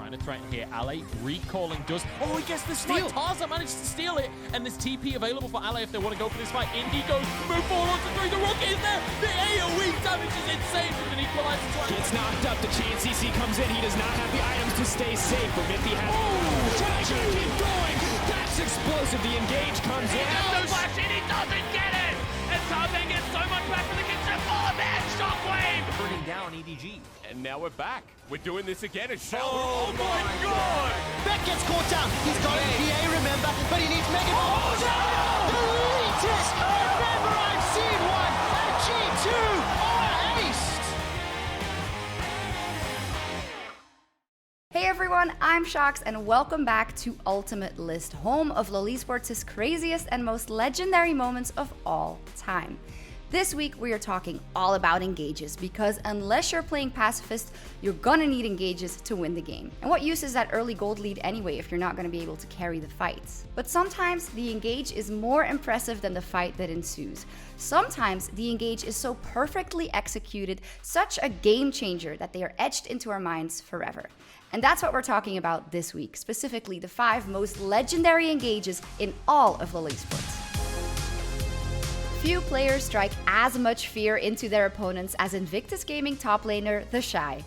trying to threaten here. Ale recalling does. Oh, he gets the steal. Taza managed to steal it, and there's TP available for Ale if they want to go for this fight. In he goes. Move forward onto three. The rook is there. The AoE damage is insane with an equalizer. Gets knocked up. The CNCC comes in. He does not have the items to stay safe. But Miffy has. Oh, trying to keep going. That's explosive. The engage comes in. No flash in. He doesn't get it. And Taza gets so much back from the kitchen. Oh man, Shockwave. Burning down EDG. And now we're back. We're doing this again. Oh my God! Beck gets caught down. He's got an PA, remember, but he needs Mega. Oh, The latest! Never I've seen one! And G2 are aced! Hey everyone, I'm Shox and welcome back to Ultimate List, home of LoL Esports' craziest and most legendary moments of all time. This week we are talking all about engages because unless you're playing pacifist, you're gonna need engages to win the game. And what use is that early gold lead anyway if you're not gonna be able to carry the fights? But sometimes the engage is more impressive than the fight that ensues. Sometimes the engage is so perfectly executed, such a game changer that they are etched into our minds forever. And that's what we're talking about this week, specifically the 5 most legendary engages in all of LoL Esports. Few players strike as much fear into their opponents as Invictus Gaming top laner, The Shy.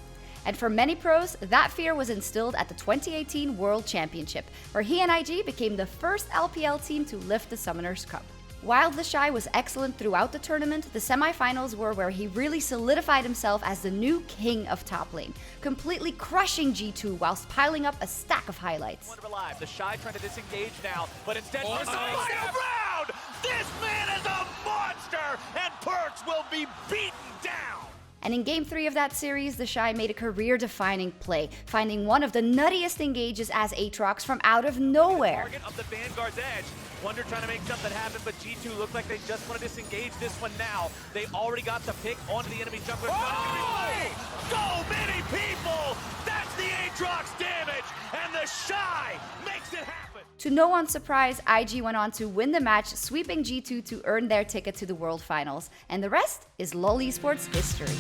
And for many pros, that fear was instilled at the 2018 World Championship, where he and IG became the first LPL team to lift the Summoners Cup. While The Shy was excellent throughout the tournament, the semifinals were where he really solidified himself as the new king of top lane, completely crushing G2 whilst piling up a stack of highlights. Alive. The Shy trying to disengage now, but instead he's around. This man is a monster, and Perkz will be beaten down. And in Game 3 of that series, The Shy made a career-defining play, finding one of the nuttiest engages as Aatrox from out of nowhere. Target of the Vanguard's edge. Wonder trying to make something happen, but G2 looked like they just want to disengage this one now. They already got the pick onto the enemy jungler. Oh! So many people! That's the Aatrox damage, and The Shy makes it happen. To no one's surprise, IG went on to win the match, sweeping G2 to earn their ticket to the World Finals. And the rest is LoL Esports history.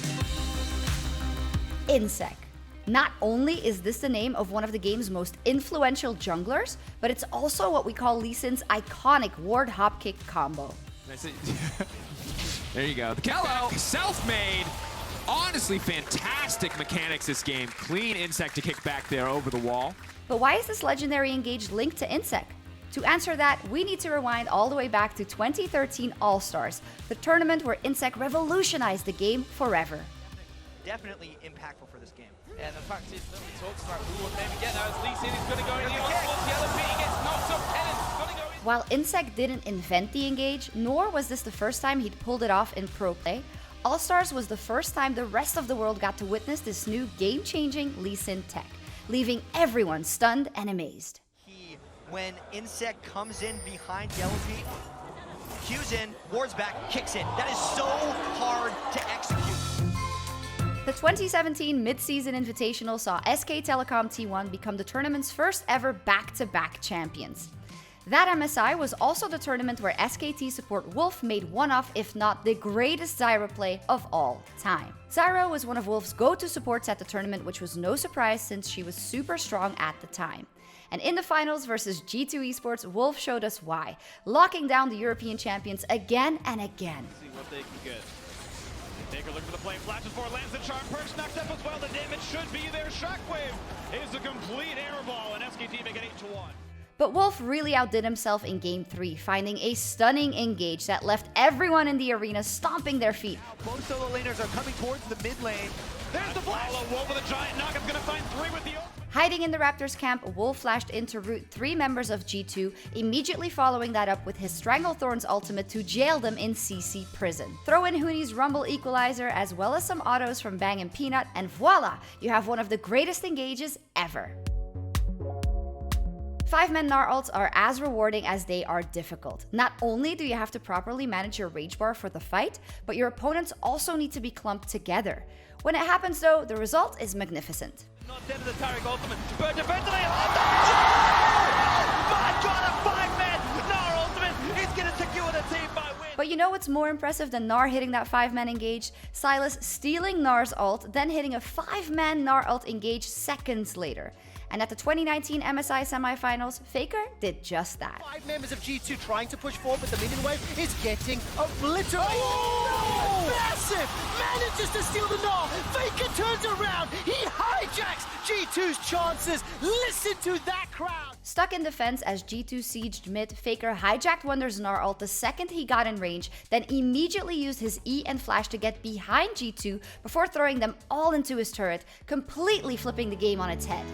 Insec. Not only is this the name of one of the game's most influential junglers, but it's also what we call Lee Sin's iconic ward hop kick combo. There you go. The kickback, self-made. Honestly, fantastic mechanics this game. Clean Insec to kick back there over the wall. But why is this legendary engage linked to Insec? To answer that, we need to rewind all the way back to 2013 All-Stars, the tournament where Insec revolutionized the game forever. Definitely impactful for this game. And the fact is, nobody talks about who will maybe get that as Lee Sin is going to go in the other P. He gets knocked up. Kennan's going to go in. While Insec didn't invent the engage, nor was this the first time he'd pulled it off in pro play, All-Stars was the first time the rest of the world got to witness this new game-changing Lee Sin tech, leaving everyone stunned and amazed. When Insec comes in behind Yellow Team, cues in, wards back, kicks in. That is so hard to execute. The 2017 Mid-Season Invitational saw SK Telecom T1 become the tournament's first ever back-to-back champions. That MSI was also the tournament where SKT support Wolf made one of, if not the greatest Zyra play of all time. Zyra was one of Wolf's go-to supports at the tournament, which was no surprise since she was super strong at the time. And in the finals versus G2 Esports, Wolf showed us why, locking down the European champions again and again. See what they can get. Take a look for the flame, flashes for lands the charm, Perkz knocked up as well. The damage should be there. Shockwave is a complete air ball, and SKT make it 8-1. But Wolf really outdid himself in Game 3, finding a stunning engage that left everyone in the arena stomping their feet. Both solo laners are coming towards the mid lane. There's the flash! Wolf with a giant knock. It's going to find 3 with the ult. Hiding in the Raptors camp, Wolf flashed in to root 3 members of G2, immediately following that up with his Stranglethorn's ultimate to jail them in CC prison. Throw in Huni's Rumble Equalizer as well as some autos from Bang and Peanut, and voila! You have one of the greatest engages ever. 5-man Gnar ults are as rewarding as they are difficult. Not only do you have to properly manage your rage bar for the fight, but your opponents also need to be clumped together. When it happens though, the result is magnificent. Not dead to the Taric ultimate, but defensively, my God, a 5-man Gnar ultimate is going to secure the team by win. But know what's more impressive than Gnar hitting that 5-man engage? Sylas stealing Gnar's ult, then hitting a 5-man Gnar ult engage seconds later. And at the 2019 MSI semifinals, Faker did just that. 5 members of G2 trying to push forward, but the minion wave is getting obliterated. Oh! Massive! Manages to steal the Gnar. Faker turns around. He hijacks G2's chances. Listen to that crowd. Stuck in defense as G2 sieged mid, Faker hijacked Wonder's Gnar ult the second he got in range, then immediately used his E and flash to get behind G2 before throwing them all into his turret, completely flipping the game on its head.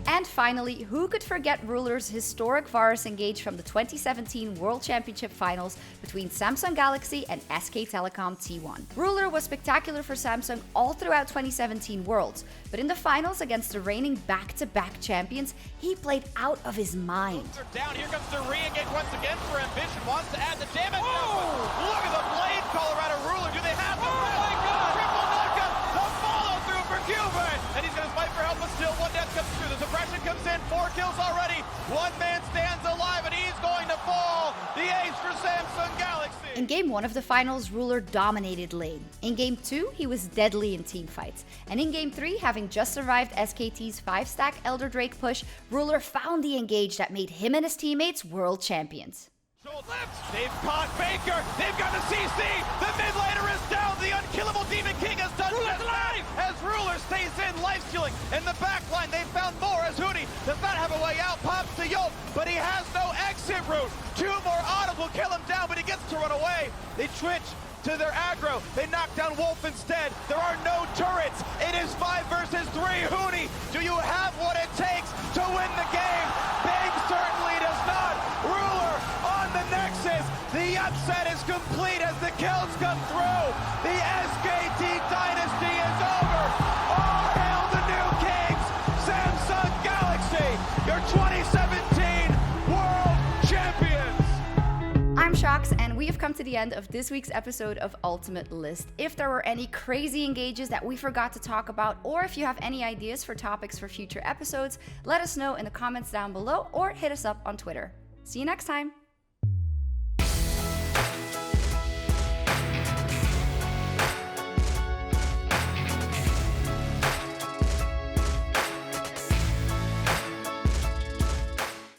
And finally, who could forget Ruler's historic Varus engage from the 2017 World Championship Finals between Samsung Galaxy and SK Telecom T1. Ruler was spectacular for Samsung all throughout 2017 Worlds, but in the finals against the reigning back-to-back champions, he played out of his mind. Down, here comes the re-engage once again for Ambition, wants to add the damage. Look at the blade, Colorado Ruler, do they have the triple knockup, the follow-through for Gilbert, and he's going to fight for help, but still one death comes through. The suppression comes in, 4 kills already, one man stands alive, and he's going to fall. The ace for Samsung Galaxy. In Game 1 of the finals, Ruler dominated lane. In Game 2, he was deadly in teamfights. And in Game 3, having just survived SKT's 5-stack Elder Drake push, Ruler found the engage that made him and his teammates world champions. They've caught Faker. They've got the CC. The mid laner is down. The unkillable Demon King has done just that. As Ruler stays in, life stealing. In the back line, they found more as Hootie does not have a way out. Pops to Yolt, but he has no exit route. 2 more autos will kill him down, but he gets to run away. They twitch to their aggro. They knock down Wolf instead. There are no turrets. It is 5 versus 3. Hootie, do you have what it takes to win the game? Bang certainly does not. Ruler on the Nexus. The upset is complete as the kills come through. The SKT dynasty is over. All hail the new kings. Samsung Galaxy, your 2017 World Champions. I'm Shox, and we have come to the end of this week's episode of Ultimate List. If there were any crazy engages that we forgot to talk about, or if you have any ideas for topics for future episodes, let us know in the comments down below or hit us up on Twitter. See you next time!